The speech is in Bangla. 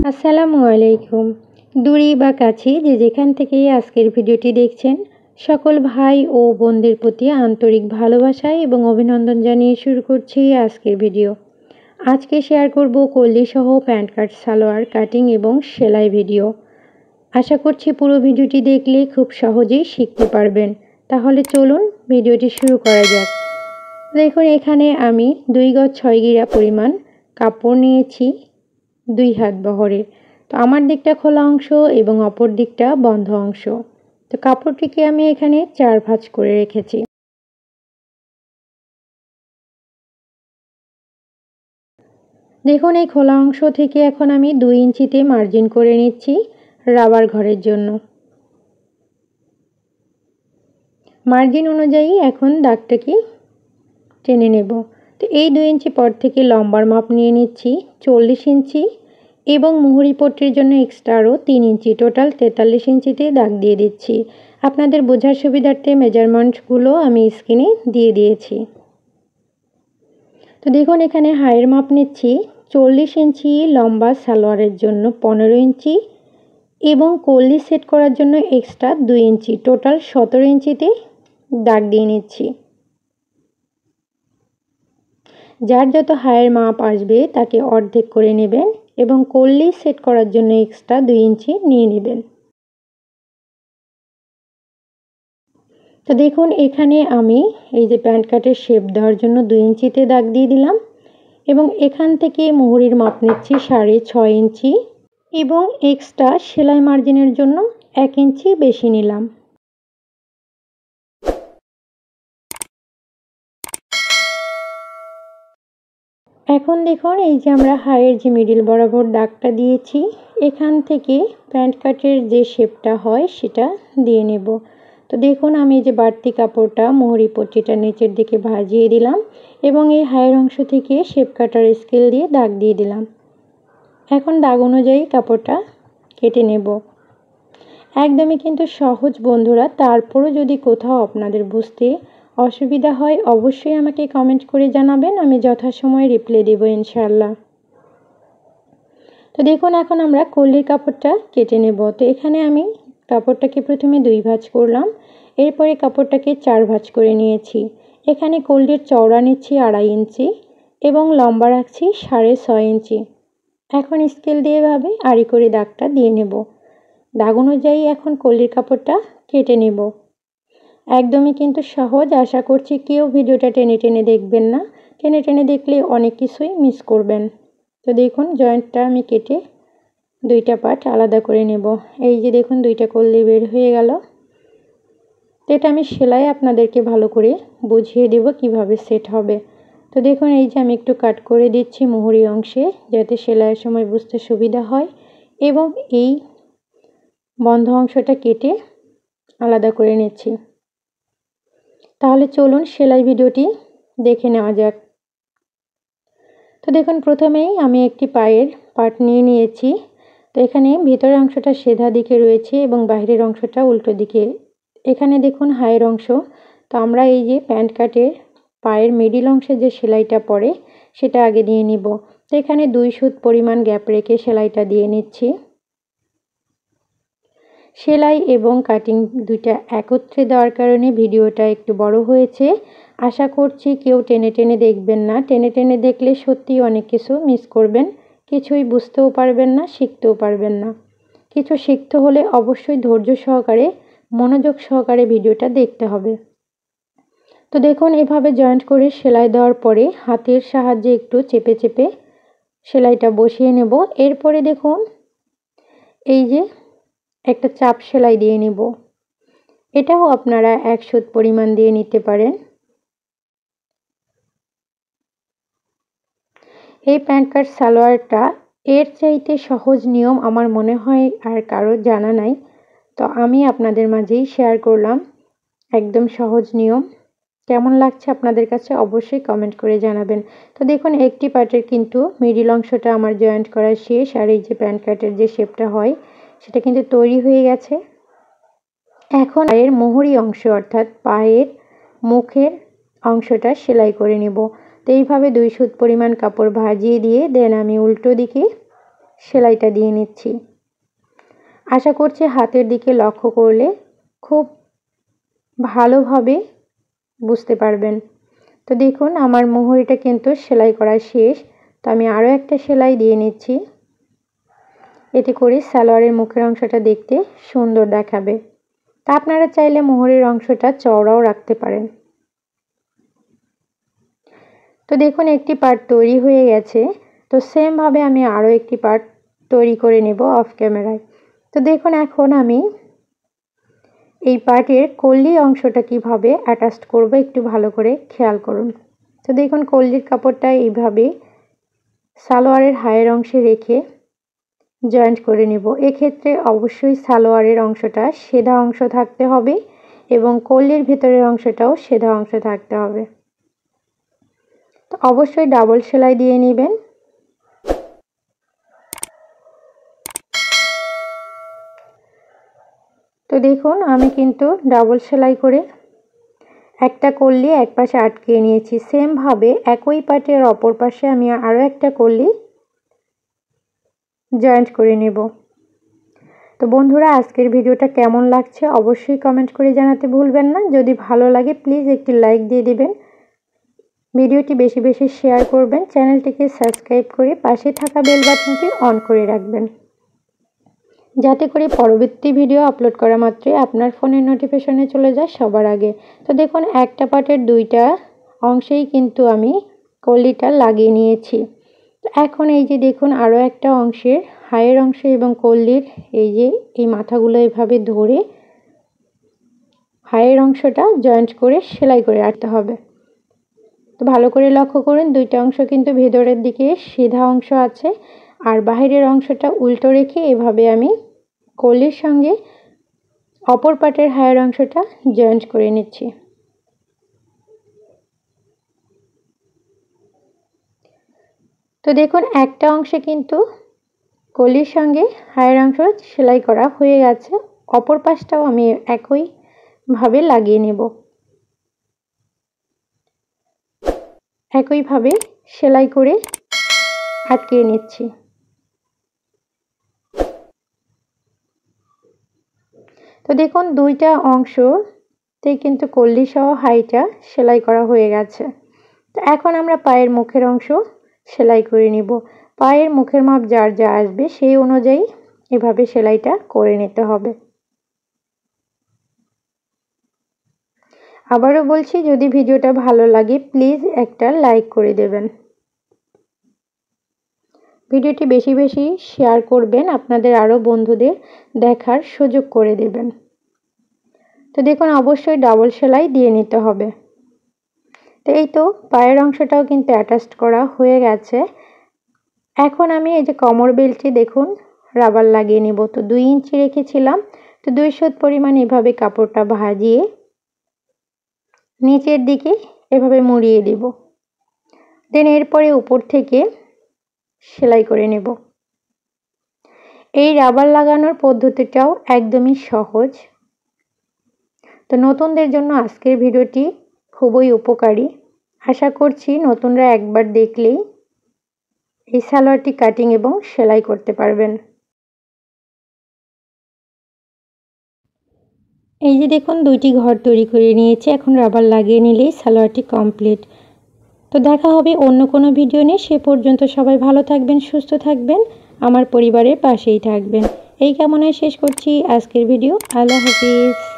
আসসালামু আলাইকুম। দূরে বা কাছে যে যেখান থেকেই আজকের ভিডিওটি দেখছেন, সকল ভাই ও বোনদের প্রতি আন্তরিক ভালোবাসা এবং অভিনন্দন জানিয়ে শুরু করছি আজকের ভিডিও। আজকে শেয়ার করব কলি সহ প্যান্ট কাট সালোয়ার কাটিং এবং সেলাই ভিডিও। আশা করছি পুরো ভিডিওটি দেখলে খুব সহজেই শিখতে পারবেন। তাহলে চলুন ভিডিওটি শুরু করা যাক। দেখুন, এখানে আমি 2 গজ 6 গিরা পরিমাণ কাপড় নিয়েছি 2 হাত বহরের। তো আমার দিকটা খোলা অংশ এবং অপর দিকটা বন্ধ অংশ। তো কাপড়টিকে আমি এখানে 4 ভাঁজ করে রেখেছি। দেখুন, এই খোলা অংশ থেকে এখন আমি 2 ইঞ্চিতে মার্জিন করে নিচ্ছি রাবার ঘরের জন্য। মার্জিন অনুযায়ী এখন দাগটাকে টেনে নেব। তো এই 2 ইঞ্চি পর থেকে লম্বার মাপ নিয়ে নিচ্ছি 40 ইঞ্চি এবং মুহুরি পট্টির জন্য এক্সট্রা আরও 3 ইঞ্চি, টোটাল 43 ইঞ্চিতে দাগ দিয়ে দিচ্ছি। আপনাদের বোঝার সুবিধার্থে মেজারমেন্টগুলো আমি স্ক্রিনে দিয়ে দিয়েছি। তো দেখুন, এখানে হাইয়ের মাপ নিচ্ছি 40 ইঞ্চি লম্বা সালোয়ারের জন্য 15 ইঞ্চি এবং কলি সেট করার জন্য এক্সট্রা 2 ইঞ্চি, টোটাল 17 ইঞ্চিতে দাগ দিয়ে নিচ্ছি। যার যত হাইয়ের মাপ আসবে তাকে অর্ধেক করে নেবেন এবং কলি সেট করার জন্য এক্সট্রা 2 ইঞ্চি নিয়ে নেবেন। তো দেখুন, এখানে আমি এই যে প্যান্ট কাটের শেপ দেওয়ার জন্য 2 ইঞ্চিতে দাগ দিয়ে দিলাম এবং এখান থেকে মুহুরির মাপ নিচ্ছি 6.5 ইঞ্চি এবং এক্সট্রা সেলাই মার্জিনের জন্য 1 ইঞ্চি বেশি নিলাম। এখন দেখুন, এই যে আমরা হাইয়ের যে মিডিল বরাবর দাগটা দিয়েছি, এখান থেকে প্যান্ট কাটের যে শেপটা হয় সেটা দিয়ে নেব। তো দেখুন, আমি যে বাড়তি কাপড়টা মুহুরি পট্টিটা নিচের দিকে ভাজিয়ে দিলাম এবং এই হাইয়ের অংশ থেকে শেপ কাটার স্কেল দিয়ে দাগ দিয়ে দিলাম। এখন দাগ অনুযায়ী কাপড়টা কেটে নেব। একদমই কিন্তু সহজ বন্ধুরা, তারপরও যদি কোথাও আপনাদের বুঝতে অসুবিধা হয় অবশ্যই আমাকে কমেন্ট করে জানাবেন, আমি যথাসময়ে রিপ্লাই দেব ইনশাআল্লাহ। তো দেখুন, এখন আমরা কলির কাপড়টা কেটে নেব। তো এখানে আমি কাপড়টাকে প্রথমে 2 ভাঁজ করলাম, এরপরে কাপড়টাকে 4 ভাঁজ করে নিয়েছি। এখানে কলির চওড়া নিচ্ছি 2.5 ইঞ্চি এবং লম্বা রাখছি 6.5 ইঞ্চি। এখন স্কেল দিয়ে এভাবে আড়ি করে দাগটা দিয়ে নেব। দাগ অনুযায়ী এখন কলির কাপড়টা কেটে নেব। একদমই কিন্তু সহজ, আশা করছি কেউ ভিডিওটা টেনে টেনে দেখবেন না, টেনে টেনে দেখলে অনেক কিছুই মিস করবেন। তো দেখুন, জয়েন্টটা আমি কেটে 2টা পার্ট আলাদা করে নেব। এই যে দেখুন, 2টা কলি বের হয়ে গেল। তো এটা আমি সেলাই আপনাদেরকে ভালো করে বুঝিয়ে দেব কিভাবে সেট হবে। তো দেখুন, এই যে আমি একটু কাট করে দিচ্ছি মুহুরি অংশে যাতে সেলাইয়ের সময় বুঝতে সুবিধা হয় এবং এই বন্ধ অংশটা কেটে আলাদা করে নিচ্ছি। তাহলে চলুন সেলাই ভিডিওটি দেখে নেওয়া যাক। তো দেখুন, প্রথমেই আমি একটি পায়ের পার্ট নিয়ে নিয়েছি। তো এখানে ভিতরের অংশটা সেধা দিকে রয়েছে এবং বাইরের অংশটা উল্টো দিকে। এখানে দেখুন হাইয়ের অংশ। তো আমরা এই যে প্যান্ট কাটের পায়ের মিডিল অংশে যে সেলাইটা পড়ে সেটা আগে দিয়ে নিব। তো এখানে 2 সুত পরিমাণ গ্যাপ রেখে সেলাইটা দিয়ে নিচ্ছি। সেলাই এবং কাটিং দুইটা একত্রে দেওয়ার কারণে ভিডিওটা একটু বড় হয়েছে। আশা করছি কেউ টেনে টেনে দেখবেন না, টেনে টেনে দেখলে সত্যিই অনেক কিছু মিস করবেন, কিছুই বুঝতেও পারবেন না, শিখতেও পারবেন না। কিছু শিখতে হলে অবশ্যই ধৈর্য সহকারে মনোযোগ সহকারে ভিডিওটা দেখতে হবে। তো দেখুন, এভাবে জয়েন্ট করে সেলাই দেওয়ার পরে হাতের সাহায্যে একটু চেপে চেপে সেলাইটা বসিয়ে নেব। এরপরে দেখুন, এই যে একটা চাপ সেলাই দিয়ে নেব। এটাও আপনারা 1 সুত পরিমাণ দিয়ে নিতে পারেন। এই প্যান্ট কাট সালোয়ারটা এর চাইতে সহজ নিয়ম আমার মনে হয় আর কারো জানা নাই। তো আমি আপনাদের মাঝেই শেয়ার করলাম একদম সহজ নিয়ম। কেমন লাগছে আপনাদের কাছে অবশ্যই কমেন্ট করে জানাবেন। তো দেখুন, একটি পার্টের কিন্তু মিডিল অংশটা আমার জয়েন্ট করা শেষ আর এই যে প্যান্ট কাটের যে শেপটা হয় সেটা কিন্তু তৈরি হয়ে গেছে। এখন পায়ের মুহুরি অংশ অর্থাৎ পায়ের মুখের অংশটা সেলাই করে নেব। তো এইভাবে 2 সুত পরিমাণ কাপড় ভাঁজিয়ে দিয়ে দেন আমি উল্টো দিকে সেলাইটা দিয়ে নিচ্ছি। আশা করছি হাতের দিকে লক্ষ্য করলে খুব ভালোভাবে বুঝতে পারবেন। তো দেখুন আমার মোহরিটা কিন্তু সেলাই করা শেষ। তো আমি আরও একটা সেলাই দিয়ে নিচ্ছি, এতে করে সালোয়ারের মুখের অংশটা দেখতে সুন্দর দেখাবে। তা আপনারা চাইলে মোহরের অংশটা চওড়াও রাখতে পারেন। তো দেখুন একটি পার্ট তৈরি হয়ে গেছে। তো সেম ভাবে আমি আরও একটি পার্ট তৈরি করে নেব অফ ক্যামেরায়। তো দেখুন এখন আমি এই পার্টের কলি অংশটা কিভাবে অ্যাটাচ করব একটু ভালো করে খেয়াল করুন। তো দেখুন কলির কাপড়টা এইভাবে সালোয়ারের হায়ের অংশে রেখে জয়েন্ট করে নেব। এক্ষেত্রে অবশ্যই সালোয়ারের অংশটা সেধা অংশ থাকতে হবে এবং কলির ভেতরের অংশটাও সেধা অংশ থাকতে হবে। তো অবশ্যই ডাবল সেলাই দিয়ে নেবেন। তো দেখুন আমি কিন্তু ডাবল সেলাই করে একটা কলি এক পাশে আটকিয়ে নিয়েছি। সেম ভাবে একই পার্টের অপর পাশে আমি আরও একটা কলি জয়েন্ট করে নেব। তো বন্ধুরা আজকের ভিডিওটা কেমন লাগছে অবশ্যই কমেন্ট করে জানাতে ভুলবেন না। যদি ভালো লাগে প্লিজ একটি লাইক দিয়ে দিবেন, ভিডিওটি বেশি বেশি শেয়ার করবেন, চ্যানেলটিকে সাবস্ক্রাইব করে পাশে থাকা বেল বাটনটি অন করে রাখবেন, যাতে করে পরবর্তী ভিডিও আপলোড করা মাত্রই আপনার ফোনের নোটিফিকেশনে চলে যায় সবার আগে। তো দেখুন একটা পার্টের দুইটা অংশেই কিন্তু আমি কলিটা লাগিয়ে নিয়েছি। তো এখন এই যে দেখুন আরও একটা অংশের হায়ের অংশ এবং কলির এই মাথাগুলো এভাবে ধরে হায়ের অংশটা জয়েন্ট করে সেলাই করে রাখতে হবে। তো ভালো করে লক্ষ্য করুন দুইটা অংশ কিন্তু ভেতরের দিকে সিধা অংশ আছে আর বাহিরের অংশটা উল্টো রেখে এভাবে আমি কলির সঙ্গে অপর পার্টের হায়ের অংশটা জয়েন্ট করে নিচ্ছি। তো দেখুন একটা অংশে কিন্তু কলির সঙ্গে হায়ের অংশ সেলাই করা হয়ে গেছে, অপর পাশটাও আমি একইভাবে লাগিয়ে নেব। একইভাবে সেলাই করে আটকিয়ে নিচ্ছি। তো দেখুন দুইটা অংশতে কিন্তু কলি সহ হাইটা সেলাই করা হয়ে গেছে। তো এখন আমরা পায়ের মুখের অংশ সেলাই করে নিব। পায়ের মুখের মাপ যার যা আসবে সেই অনুযায়ী এভাবে সেলাইটা করে নিতে হবে। আবারও বলছি যদি ভিডিওটা ভালো লাগে প্লিজ একটা লাইক করে দেবেন, ভিডিওটি বেশি বেশি শেয়ার করবেন, আপনাদের আরও বন্ধুদের দেখার সুযোগ করে দেবেন। তো দেখুন অবশ্যই ডাবল সেলাই দিয়ে নিতে হবে। তো এই তো পায়ের অংশটাও কিন্তু অ্যাটাচ করা হয়ে গেছে। এখন আমি এই যে কোমর বেল্টে দেখুন রাবার লাগিয়ে নিব। তো 2 ইঞ্চি রেখেছিলাম, তো 2 সুত পরিমাণ এভাবে কাপড়টা ভাঁজিয়ে নিচের দিকে এভাবে মুড়িয়ে দেব। দেন এরপরে উপর থেকে সেলাই করে নেব। এই রাবার লাগানোর পদ্ধতিটাও একদমই সহজ। তো নতুনদের জন্য আজকের ভিডিওটি খুবই উপকারী। আশা করছি নতুনরা একবার দেখলেই এই সালোয়ারটি কাটিং এবং সেলাই করতে পারবেন। এই যে দেখুন দুইটি ঘর তৈরি করে নিয়েছি, এখন রাবার লাগিয়ে নিলেই সালোয়ারটি কমপ্লিট। তো দেখা হবে অন্য কোনো ভিডিও নিয়ে, সে পর্যন্ত সবাই ভালো থাকবেন, সুস্থ থাকবেন, আমার পরিবারের পাশেই থাকবেন। এই কামনায় শেষ করছি আজকের ভিডিও। আল্লাহ হাফিজ।